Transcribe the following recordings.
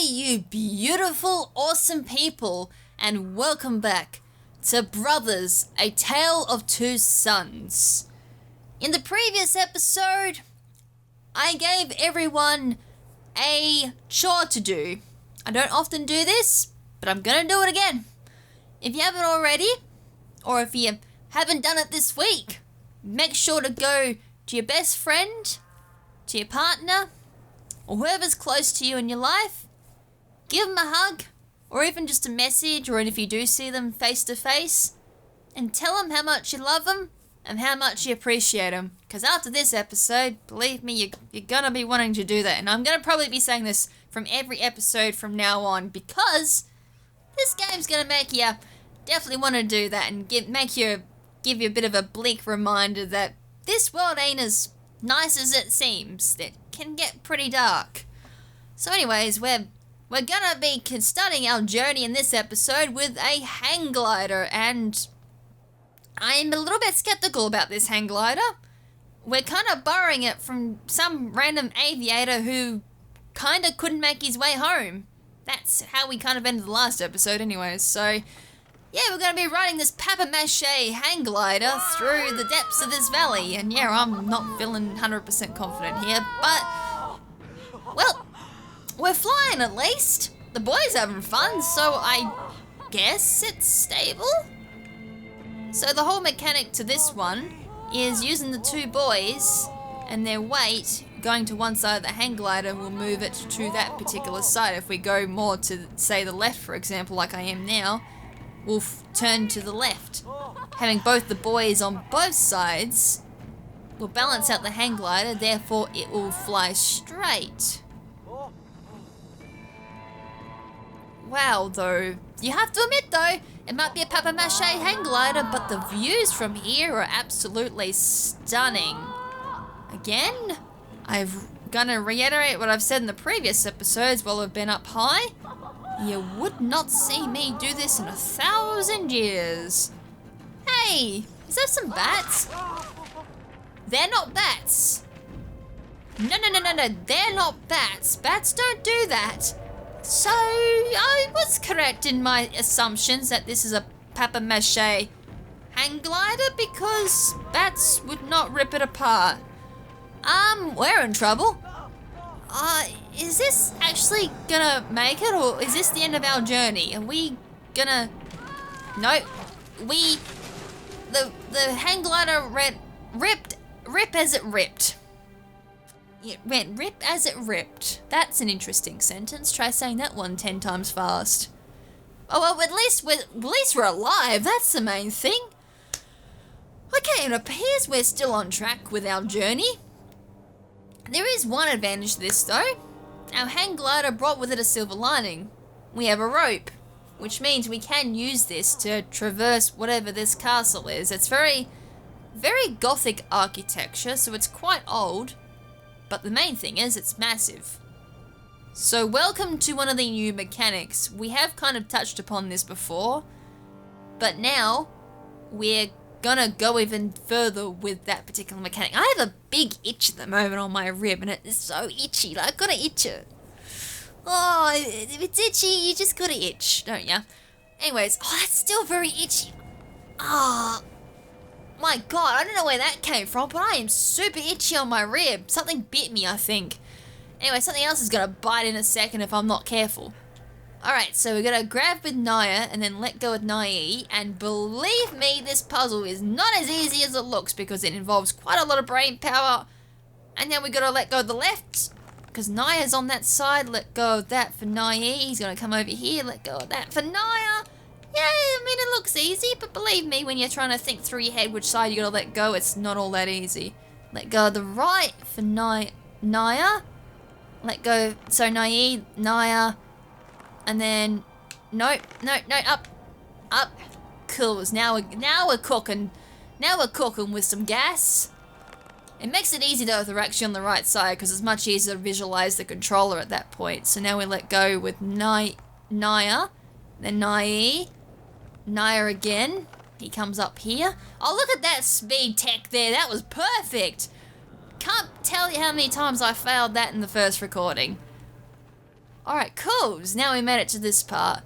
you beautiful, awesome people, and welcome back to Brothers, A Tale of Two Sons. In the previous episode, I gave everyone a chore to do. I don't often do this, but I'm gonna do it again. If you haven't already, or if you haven't done it this week, make sure to go to your best friend, to your partner, or whoever's close to you in your life, give them a hug, or even just a message, or if you do see them face to face, and tell them how much you love them and how much you appreciate them. Because after this episode, believe me, you're gonna be wanting to do that. And I'm gonna probably be saying this from every episode from now on, because this game's gonna make you definitely want to do that and give you a bit of a bleak reminder that this world ain't as nice as it seems. It can get pretty dark. So anyways, we're gonna be starting our journey in this episode with a hang glider, and I'm a little bit skeptical about this hang glider. We're kind of borrowing it from some random aviator who kind of couldn't make his way home. That's how we kind of ended the last episode anyways, so yeah, we're going to be riding this papier-mâché hang glider through the depths of this valley. And yeah, I'm not feeling 100% confident here, but, well, we're flying at least. The boys having fun, so I guess it's stable. So the whole mechanic to this one is using the two boys and their weight going to one side of the hang glider will move it to that particular side. If we go more to, say, the left, for example, like I am now, we'll turn to the left. Having both the boys on both sides will balance out the hang glider, therefore it will fly straight. Wow, though. You have to admit, though, it might be a papier-mâché hang glider, but the views from here are absolutely stunning. Again, I'm gonna reiterate what I've said in the previous episodes while I've been up high. You would not see me do this in 1,000 years. Hey, is there some bats? They're not bats. No, they're not bats. Bats don't do that. So, I was correct in my assumptions that this is a papier-mâché hang glider because bats would not rip it apart. We're in trouble. Is this actually gonna make it, or is this the end of our journey? Are we gonna... No. The hang glider rip as it ripped. It went rip as it ripped. That's an interesting sentence. Try saying that 10 times fast. Oh, well, at least we're alive. That's the main thing. Okay, it appears we're still on track with our journey. There is one advantage to this, though. Our hang glider brought with it a silver lining. We have a rope, which means we can use this to traverse whatever this castle is. It's very, very gothic architecture, so it's quite old, but the main thing is it's massive. So welcome to one of the new mechanics. We have kind of touched upon this before, but now we're gonna go even further with that particular mechanic. I have a big itch at the moment on my rib, and it is so itchy. Like, I've got to itch it. Oh, if it's itchy, you just gotta itch, don't ya? Anyways, oh, that's still very itchy. Ah, my God, I don't know where that came from, but I am super itchy on my rib. Something bit me, I think. Anyway, something else is gonna bite in a second if I'm not careful. Alright, so we're gonna grab with Naya and then let go with Nai, and believe me, this puzzle is not as easy as it looks because it involves quite a lot of brain power. And then we gotta let go of the left, because Naya's on that side. Let go of that for Nai. He's gonna come over here, let go of that for Naya. Yeah, I mean, it looks easy, but believe me, when you're trying to think through your head which side you gotta let go, it's not all that easy. Let go of the right for Naya. Let go, so Naya. And then, no, up. Cool. Now we're cooking. Now we're cooking with some gas. It makes it easy though if they're actually on the right side, because it's much easier to visualize the controller at that point. So now we let go with Naya, then Naya again. He comes up here. Oh, look at that speed tech there. That was perfect. Can't tell you how many times I failed that in the first recording. Alright, cool. So now we made it to this part.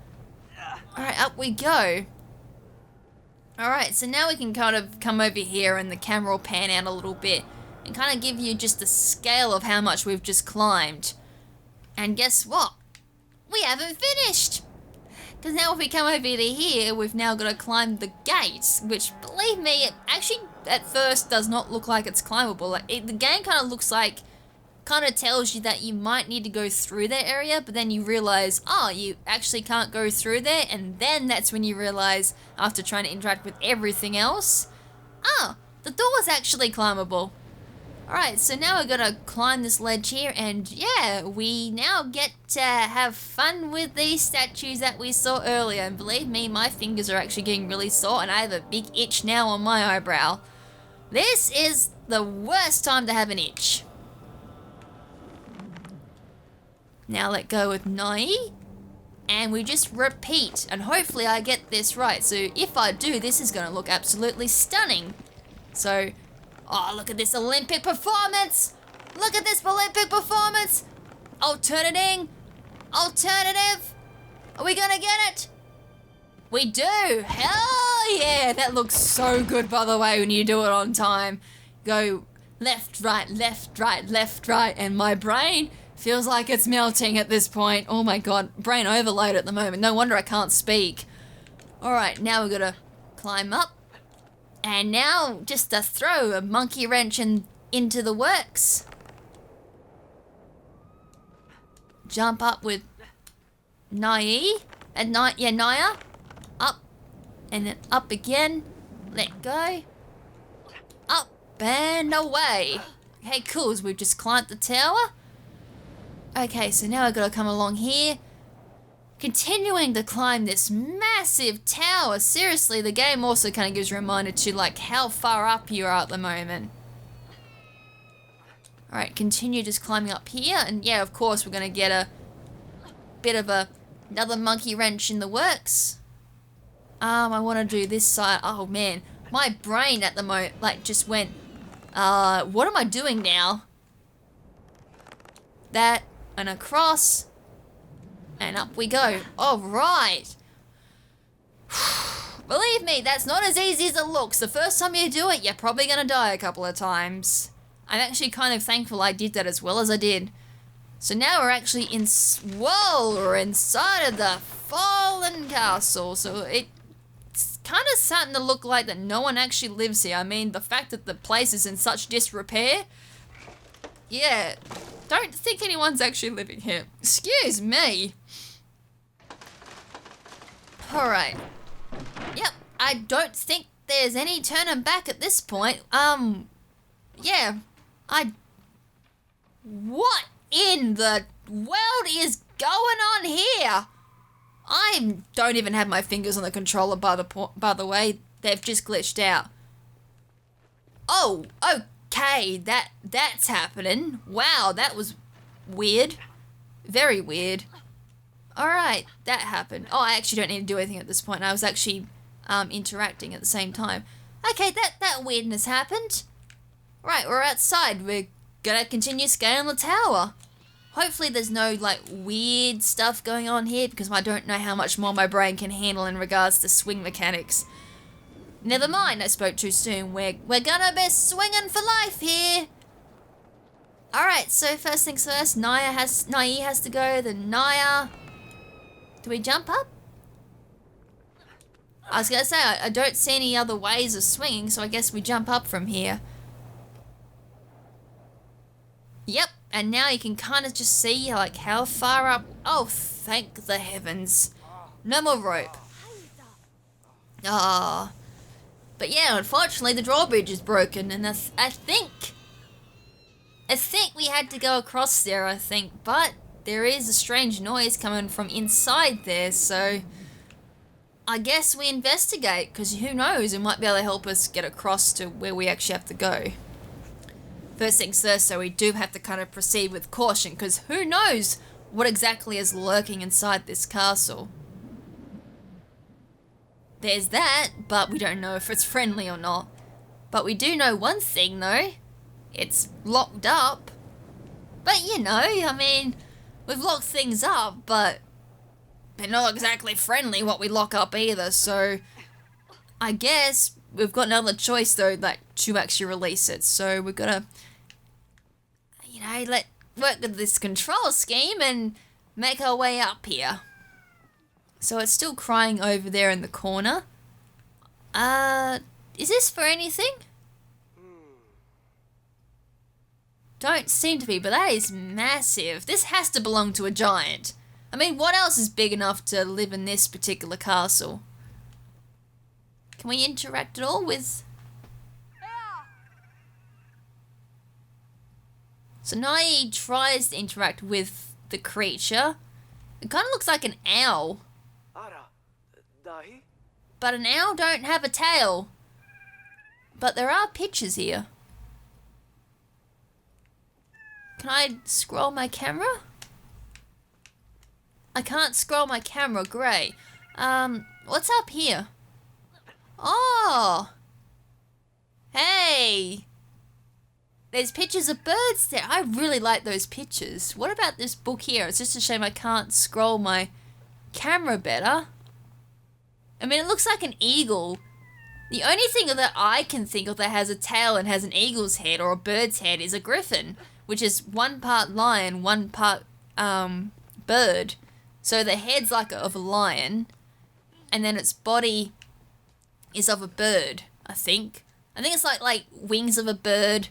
Alright, up we go. Alright, so now we can kind of come over here and the camera will pan out a little bit and kind of give you just the scale of how much we've just climbed. And guess what? We haven't finished! Because now if we come over to here, we've now got to climb the gates, which, believe me, it actually at first does not look like it's climbable. Like, the game kind of looks like, kind of tells you that you might need to go through that area, but then you realize, oh, you actually can't go through there, and then that's when you realize, after trying to interact with everything else, oh, the door's actually climbable. Alright, so now we're gonna climb this ledge here, and yeah, we now get to have fun with these statues that we saw earlier, and believe me, my fingers are actually getting really sore, and I have a big itch now on my eyebrow. This is the worst time to have an itch. Now let go with Nai, and we just repeat, and hopefully I get this right. So if I do, this is going to look absolutely stunning. So, oh, look at this Olympic performance! Look at this Olympic performance! Alternating! Alternative! Are we going to get it? We do! Hell yeah! That looks so good, by the way, when you do it on time. Go left, right, left, right, left, right, and my brain feels like it's melting at this point. Oh my god, brain overload at the moment. No wonder I can't speak. Alright, now we're gonna climb up. And now, just to throw a monkey wrench into the works. Jump up with Naya. Up. And then up again. Let go. Up and away. Okay, cool. So we've just climbed the tower. Okay, so now I've got to come along here. Continuing to climb this massive tower. Seriously, the game also kind of gives a reminder to like how far up you are at the moment. Alright, continue just climbing up here. And yeah, of course, we're going to get a bit of another monkey wrench in the works. I want to do this side. Oh man, my brain at the moment like just went, what am I doing now? That and across. And up we go. All right. Believe me, that's not as easy as it looks. The first time you do it, you're probably going to die a couple of times. I'm actually kind of thankful I did that as well as I did. So now we're actually we're inside of the fallen castle. So it's kind of starting to look like that no one actually lives here. I mean, the fact that the place is in such disrepair. Yeah, don't think anyone's actually living here. Excuse me. Alright. Yep, I don't think there's any turning back at this point. Yeah, what in the world is going on here? I don't even have my fingers on the controller, by the way. They've just glitched out. Oh, okay, that's happening. Wow, that was weird. Very weird. Alright, that happened. Oh, I actually don't need to do anything at this point. I was actually interacting at the same time. Okay, that weirdness happened. Right, we're outside. We're gonna continue scaling the tower. Hopefully there's no like weird stuff going on here because I don't know how much more my brain can handle in regards to swing mechanics. Never mind, I spoke too soon. We're gonna be swinging for life here. Alright, so first things first, Naya has to go, then Naya. Do we jump up? I was gonna say, I don't see any other ways of swinging, so I guess we jump up from here. Yep, and now you can kind of just see like how far up. Oh, thank the heavens. No more rope. Ah. But yeah, unfortunately the drawbridge is broken, and I think we had to go across there, I think, but there is a strange noise coming from inside there, so I guess we investigate, because who knows, it might be able to help us get across to where we actually have to go. First things first, so we do have to kind of proceed with caution, because who knows what exactly is lurking inside this castle. There's that, but we don't know if it's friendly or not. But we do know one thing though, it's locked up. But you know, I mean, We've locked things up, but they're not exactly friendly what we lock up either, so I guess we've got another choice though, like, to actually release it. So we've got to, you know, work with this control scheme and make our way up here. So it's still crying over there in the corner. Is this for anything? Don't seem to be, but that is massive. This has to belong to a giant. I mean, what else is big enough to live in this particular castle? Can we interact at all with... So Nai tries to interact with the creature. It kind of looks like an owl. But an owl don't have a tail. But there are pictures here. Can I scroll my camera? I can't scroll my camera, great. What's up here? Oh! Hey! There's pictures of birds there. I really like those pictures. What about this book here? It's just a shame I can't scroll my camera better. I mean, it looks like an eagle. The only thing that I can think of that has a tail and has an eagle's head or a bird's head is a griffin, which is one part lion, one part bird. So the head's like of a lion, and then its body is of a bird, I think. I think it's like wings of a bird,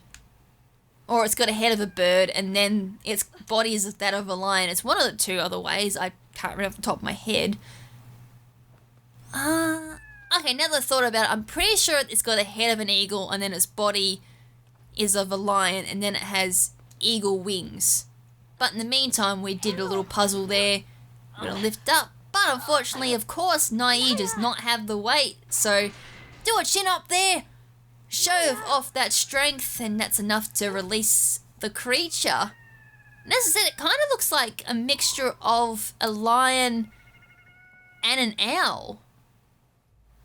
or it's got a head of a bird, and then its body is that of a lion. It's one of the two other ways. I can't remember off the top of my head. Okay, now that I've thought about it, I'm pretty sure it's got a head of an eagle, and then its body is of a lion, and then it has eagle wings. But in the meantime, we did a little puzzle there. We're gonna lift up, but unfortunately, of course, Nai does not have the weight, so do a chin up there, show off that strength, and that's enough to release the creature. And as I said, it kind of looks like a mixture of a lion and an owl.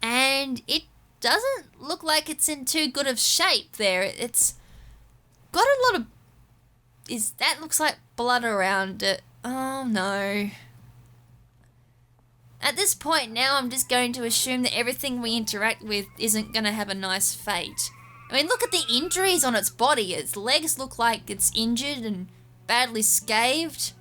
And it doesn't look like it's in too good of shape there. It's got a lot of... that looks like blood around it. Oh no. At this point now, I'm just going to assume that everything we interact with isn't going to have a nice fate. I mean, look at the injuries on its body. Its legs look like it's injured and badly scathed.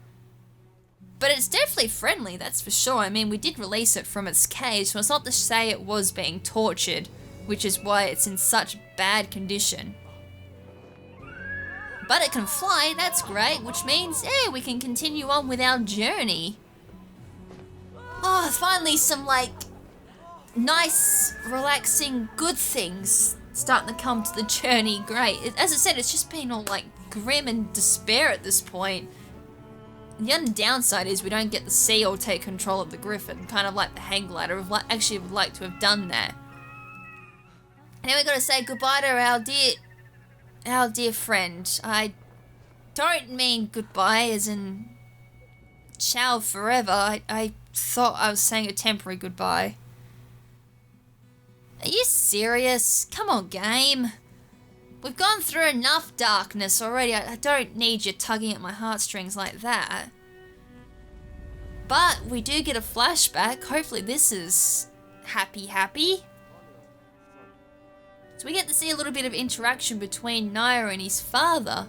But it's definitely friendly, that's for sure. I mean, we did release it from its cage, so it's not to say it was being tortured, which is why it's in such bad condition. But it can fly, that's great, which means, yeah, we can continue on with our journey. Oh, finally some, like, nice, relaxing, good things starting to come to the journey. Great. As I said, it's just been all, like, grim and despair at this point. The only downside is we don't get to see or take control of the griffin, kind of like the hang glider. Actually would like to have done that. And then we got to say goodbye to our dear friend. I don't mean goodbye as in ciao forever. I thought I was saying a temporary goodbye. Are you serious? Come on, game. We've gone through enough darkness already. I don't need you tugging at my heartstrings like that. But we do get a flashback. Hopefully this is happy. So we get to see a little bit of interaction between Naira and his father.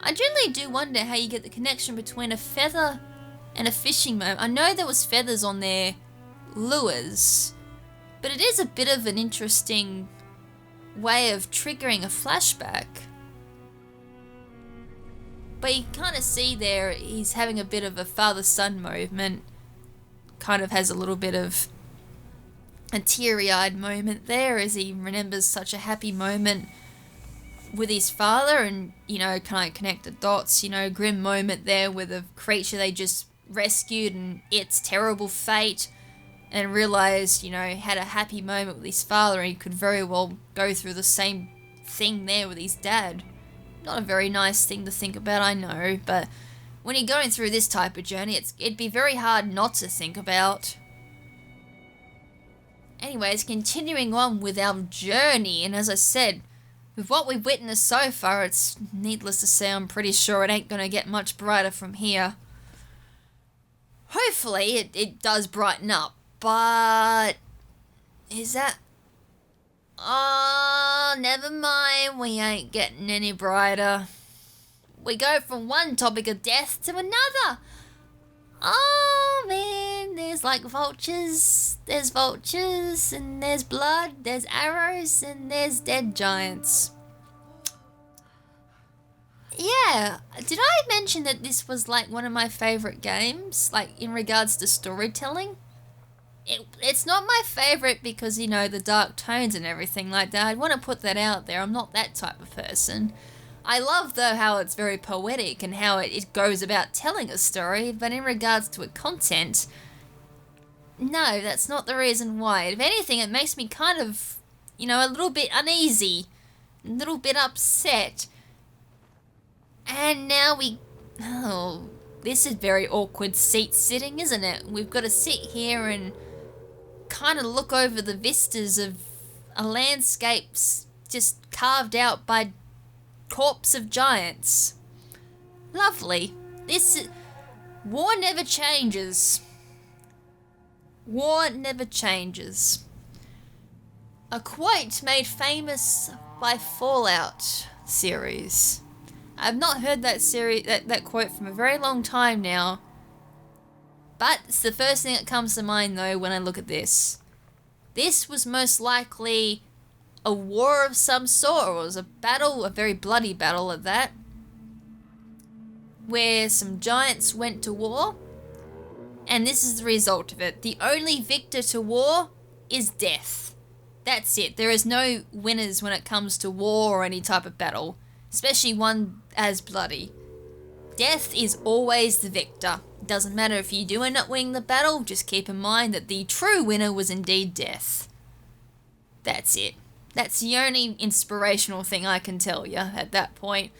I generally do wonder how you get the connection between a feather and a fishing moment. I know there was feathers on their lures, but it is a bit of an interesting way of triggering a flashback. But you kind of see there he's having a bit of a father-son moment. Kind of has a little bit of a teary-eyed moment there as he remembers such a happy moment with his father, and, you know, kind of connect the dots, you know, grim moment there with a creature they just rescued and its terrible fate, and realised, you know, had a happy moment with his father, and he could very well go through the same thing there with his dad. Not a very nice thing to think about, I know, but when you're going through this type of journey, it'd be very hard not to think about. Anyways, continuing on with our journey, and as I said, With what we've witnessed so far, it's needless to say I'm pretty sure it ain't gonna get much brighter from here. Hopefully it does brighten up, but... Is that... Oh, never mind, we ain't getting any brighter. We go from one topic of death to another. Oh man, there's like vultures, and there's blood, there's arrows, and there's dead giants. Yeah, did I mention that this was like one of my favourite games, like in regards to storytelling? It's not my favourite because, you know, the dark tones and everything like that. I'd want to put that out there. I'm not that type of person. I love, though, how it's very poetic and how it goes about telling a story, but in regards to its content, no, that's not the reason why. If anything, it makes me kind of, you know, a little bit uneasy, a little bit upset. And now oh, this is very awkward seat sitting, isn't it? We've got to sit here and kind of look over the vistas of a landscape just carved out by corpse of giants. Lovely. War never changes. War never changes. A quote made famous by Fallout series. I've not heard that quote from a very long time now. But it's the first thing that comes to mind though when I look at this. This was most likely a war of some sort, or it was a battle, a very bloody battle at that, where some giants went to war, and this is the result of it. The only victor to war is death. That's it. There is no winners when it comes to war or any type of battle, especially one as bloody. Death is always the victor. It doesn't matter if you do end up winning the battle, just keep in mind that the true winner was indeed death. That's it. That's the only inspirational thing I can tell you at that point.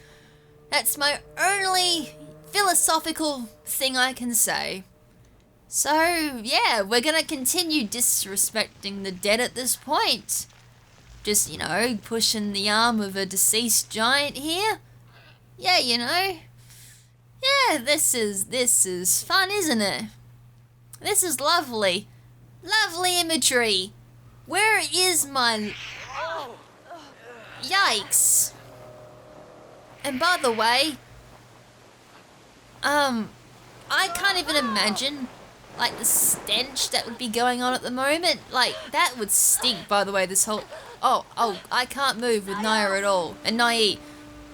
That's my only philosophical thing I can say. So, yeah, we're gonna continue disrespecting the dead at this point. Just, you know, pushing the arm of a deceased giant here. Yeah, you know. Yeah, this is fun, isn't it? This is lovely. Lovely imagery. Where is my... Yikes. And by the way, I can't even imagine, like, the stench that would be going on at the moment. Like, that would stink, by the way, this whole... Oh, I can't move with Naya at all. And Nai.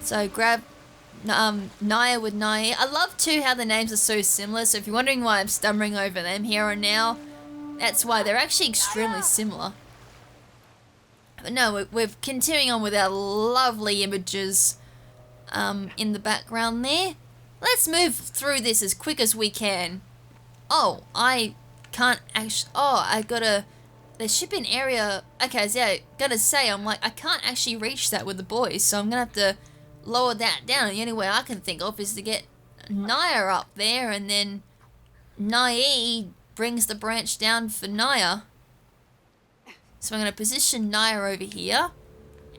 So grab Naya with Nai. I love, too, how the names are so similar. So if you're wondering why I'm stumbling over them here and now, that's why. They're actually extremely similar. But no, we're continuing on with our lovely images in the background there. Let's move through this as quick as we can. Oh, I can't actually... Oh, I gotta... There should be an area... Okay, so yeah, gotta say, I'm like, I can't actually reach that with the boys, so I'm gonna have to lower that down. The only way I can think of is to get Naya up there, and then Nai brings the branch down for Naya. So I'm going to position Naya over here,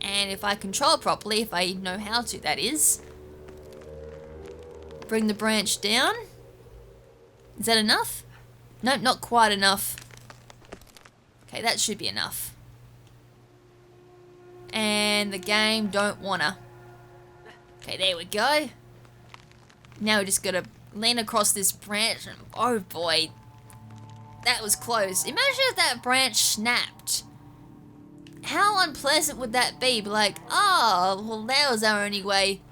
and if I control properly, if I know how to, that is, bring the branch down. Is that enough? Nope, not quite enough. Okay, that should be enough. And the game don't wanna. Okay, there we go. Now we just gotta lean across this branch, and oh boy, that was close. Imagine if that branch snapped. How unpleasant would that be? Be like, oh, well, that was our only way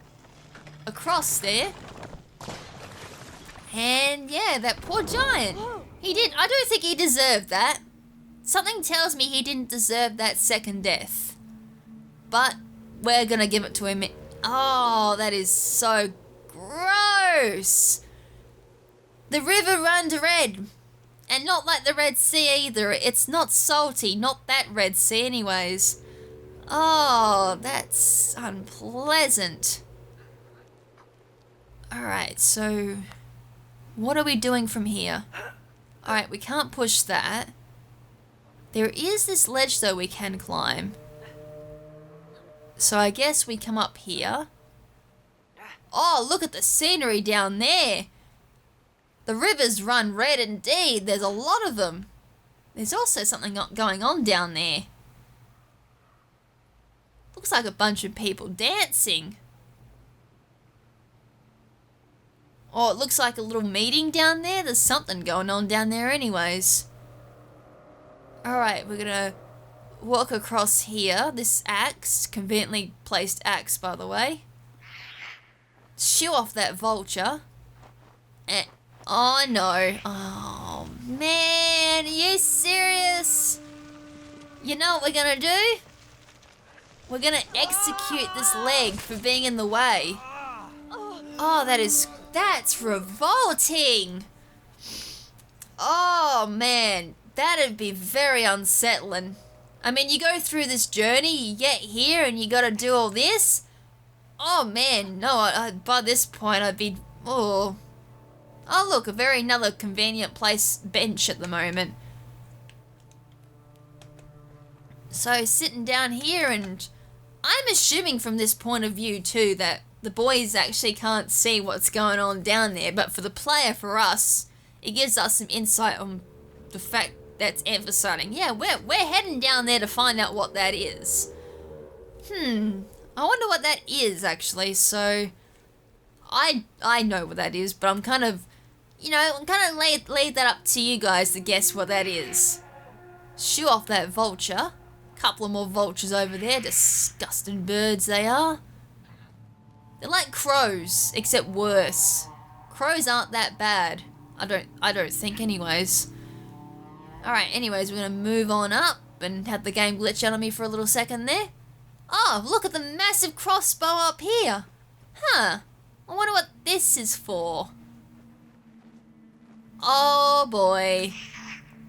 across there. And yeah, that poor giant. I don't think he deserved that. Something tells me he didn't deserve that second death. But we're gonna give it to him. Oh, that is so gross. The river runs red. And not like the Red Sea either. It's not salty. Not that Red Sea anyways. Oh, that's unpleasant. Alright, so... What are we doing from here? Alright, we can't push that. There is this ledge though we can climb. So I guess we come up here. Oh, look at the scenery down there. The rivers run red indeed. There's a lot of them. There's also something going on down there. Looks like a bunch of people dancing. Oh, it looks like a little meeting down there. There's something going on down there anyways. Alright, we're gonna walk across here. This axe, conveniently placed axe by the way. Shoo off that vulture. Oh no. Oh man, are you serious? You know what we're gonna do? We're gonna execute this leg for being in the way. Oh, that's revolting. Oh man, that'd be very unsettling. I mean, you go through this journey, you get here and you gotta do all this. Oh man, no, by this point I'd be, oh look, another convenient bench at the moment. So sitting down here, and I'm assuming from this point of view too that the boys actually can't see what's going on down there, but for the player, for us, it gives us some insight on the fact that's emphasizing, yeah, we're heading down there to find out what that is. I wonder what that is actually. So I know what that is, but I'm kind of, leave that up to you guys to guess what that is. Shoo off that vulture. Couple of more vultures over there. Disgusting birds they are. They're like crows, except worse. Crows aren't that bad. I don't think anyways. Alright, anyways, we're gonna move on up and have the game glitch out on me for a little second there. Oh, look at the massive crossbow up here. Huh. I wonder what this is for. Oh boy.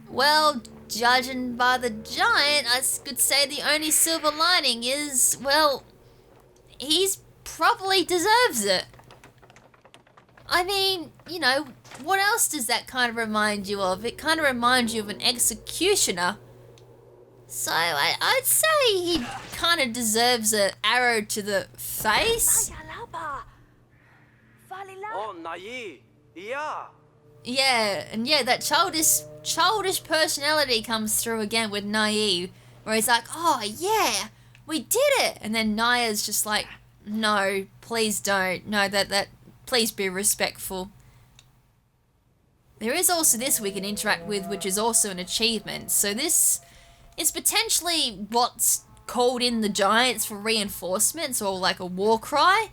Well, judging by the giant, I could say the only silver lining is, well, he's probably deserves it. I mean, what else does that kind of remind you of? It kind of reminds you of an executioner. So I'd say he kind of deserves an arrow to the face. Yeah, and yeah, that childish personality comes through again with Naive, where he's like, oh yeah, we did it, and then Naya's just like, no, please don't, no, that please be respectful. There is also this we can interact with, which is also an achievement. So this is potentially what's called in the giants for reinforcements, or like a war cry.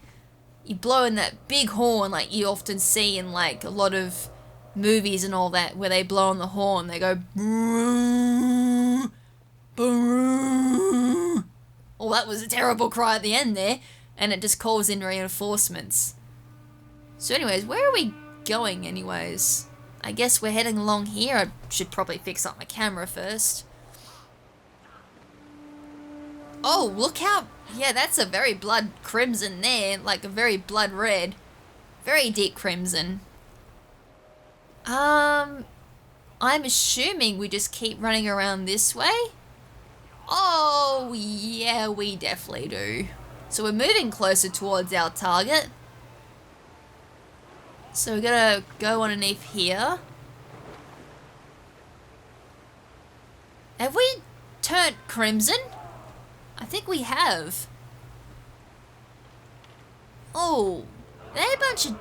You blow in that big horn like you often see in like a lot of movies and all that, where they blow on the horn, they go brrrr, brrrr. Oh, that was a terrible cry at the end there, and it just calls in reinforcements. So anyways, where are we going anyways? I guess we're heading along here. I should probably fix up my camera first. Oh, look how, yeah, that's a very blood crimson there, like a very blood red. Very deep crimson. I'm assuming we just keep running around this way. Oh, yeah, we definitely do. So we're moving closer towards our target. So we're gonna go underneath here. Have we turned crimson? I think we have. Oh, they're a bunch of...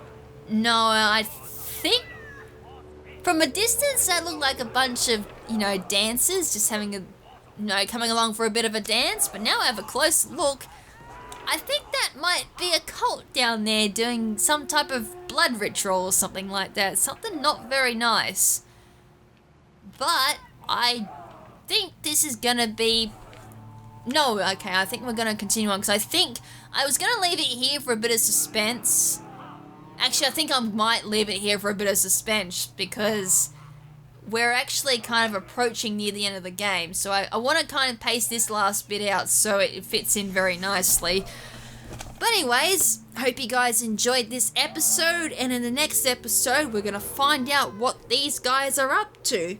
No, I think... From a distance, that looked like a bunch of, dancers just having a... coming along for a bit of a dance. But now I have a close look. I think that might be a cult down there doing some type of blood ritual or something like that. Something not very nice. But I think this is gonna be... No, okay, I think we're gonna continue on, because I think I was gonna leave it here for a bit of suspense. Actually, I think I might leave it here for a bit of suspense, because we're actually kind of approaching near the end of the game. So I want to kind of pace this last bit out so it fits in very nicely. But anyways, hope you guys enjoyed this episode, and in the next episode we're going to find out what these guys are up to.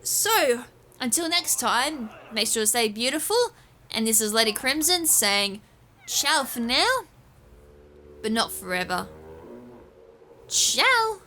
So, until next time, make sure to stay beautiful, and this is Lady KrimZen saying Ciao for now, but not forever. Ciao!